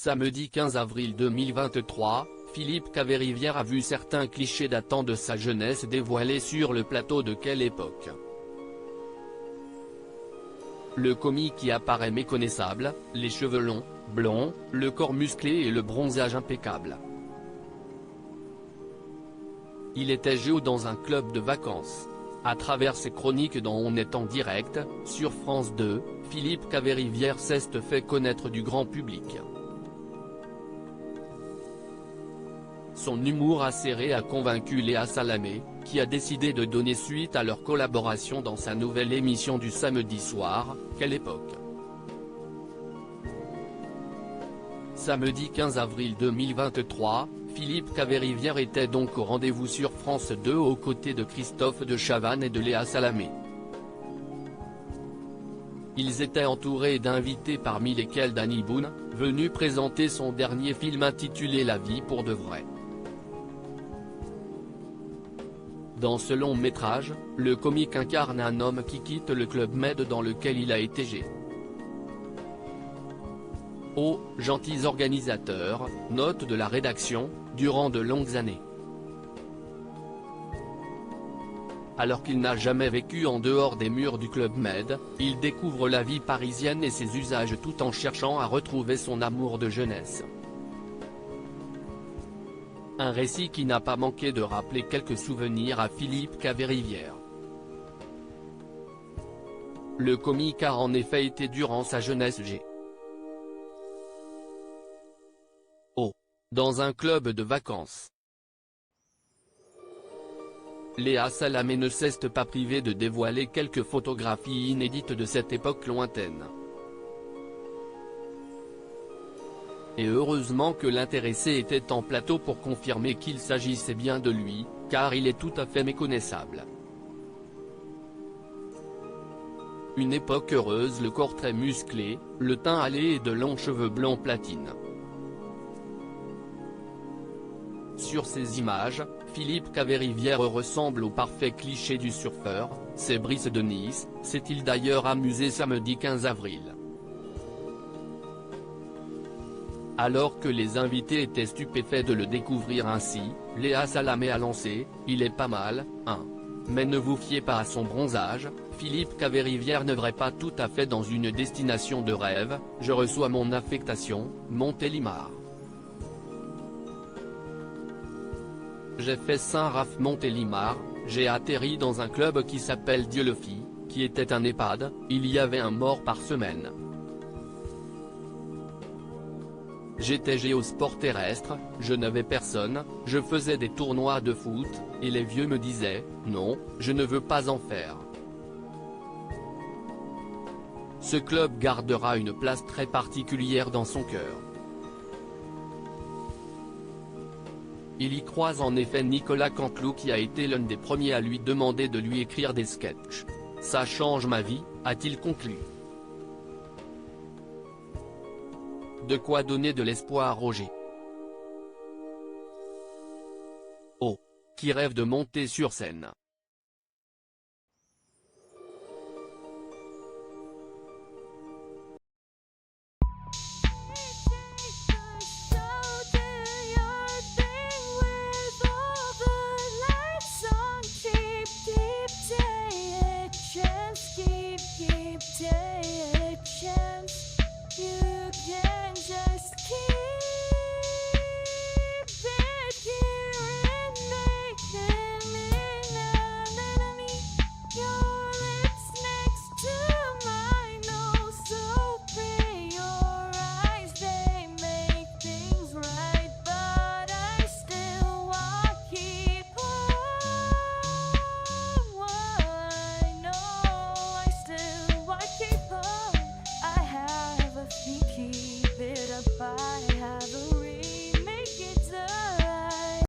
Samedi 15 avril 2023, Philippe Caverivière a vu certains clichés datant de sa jeunesse dévoilés sur le plateau de Quelle époque. Le comique y apparaît méconnaissable, les cheveux longs, blonds, le corps musclé et le bronzage impeccable. Il était géo dans un club de vacances. À travers ses chroniques dans On est en direct, sur France 2, Philippe Caverivière s'est fait connaître du grand public. Son humour acéré a convaincu Léa Salamé, qui a décidé de donner suite à leur collaboration dans sa nouvelle émission du samedi soir, Quelle époque. Samedi 15 avril 2023, Philippe Caverivière était donc au rendez-vous sur France 2 aux côtés de Christophe de Chavannes et de Léa Salamé. Ils étaient entourés d'invités parmi lesquels Danny Boone, venu présenter son dernier film intitulé La vie pour de vrai. Dans ce long métrage, le comique incarne un homme qui quitte le Club Med dans lequel il a été géo. Oh, gentils organisateurs, note de la rédaction, durant de longues années. Alors qu'il n'a jamais vécu en dehors des murs du Club Med, il découvre la vie parisienne et ses usages tout en cherchant à retrouver son amour de jeunesse. Un récit qui n'a pas manqué de rappeler quelques souvenirs à Philippe Caverivière. Le comique a en effet été durant sa jeunesse géo. Dans un club de vacances. Léa Salamé ne s'est pas privée de dévoiler quelques photographies inédites de cette époque lointaine. Et heureusement que l'intéressé était en plateau pour confirmer qu'il s'agissait bien de lui, car il est tout à fait méconnaissable. Une époque heureuse, le corps très musclé, le teint hâlé et de longs cheveux blonds platine. Sur ces images, Philippe Caverivière ressemble au parfait cliché du surfeur. C'est Brice de Nice, s'est-il d'ailleurs amusé samedi 15 avril. Alors que les invités étaient stupéfaits de le découvrir ainsi, Léa Salamé a lancé « Il est pas mal, hein. Mais ne vous fiez pas à son bronzage, Philippe Caverivière n'œuvrait pas tout à fait dans une destination de rêve, je reçois mon affectation, Montélimar. J'ai fait Saint-Raph-Montélimar, j'ai atterri dans un club qui s'appelle Dieu le fit, qui était un EHPAD, il y avait un mort par semaine. J'étais géosport terrestre, je n'avais personne, je faisais des tournois de foot, et les vieux me disaient, non, je ne veux pas en faire. Ce club gardera une place très particulière dans son cœur. Il y croise en effet Nicolas Canteloup qui a été l'un des premiers à lui demander de lui écrire des sketchs. Ça change ma vie, a-t-il conclu. De quoi donner de l'espoir à Roger. Oh, qui rêve de monter sur scène.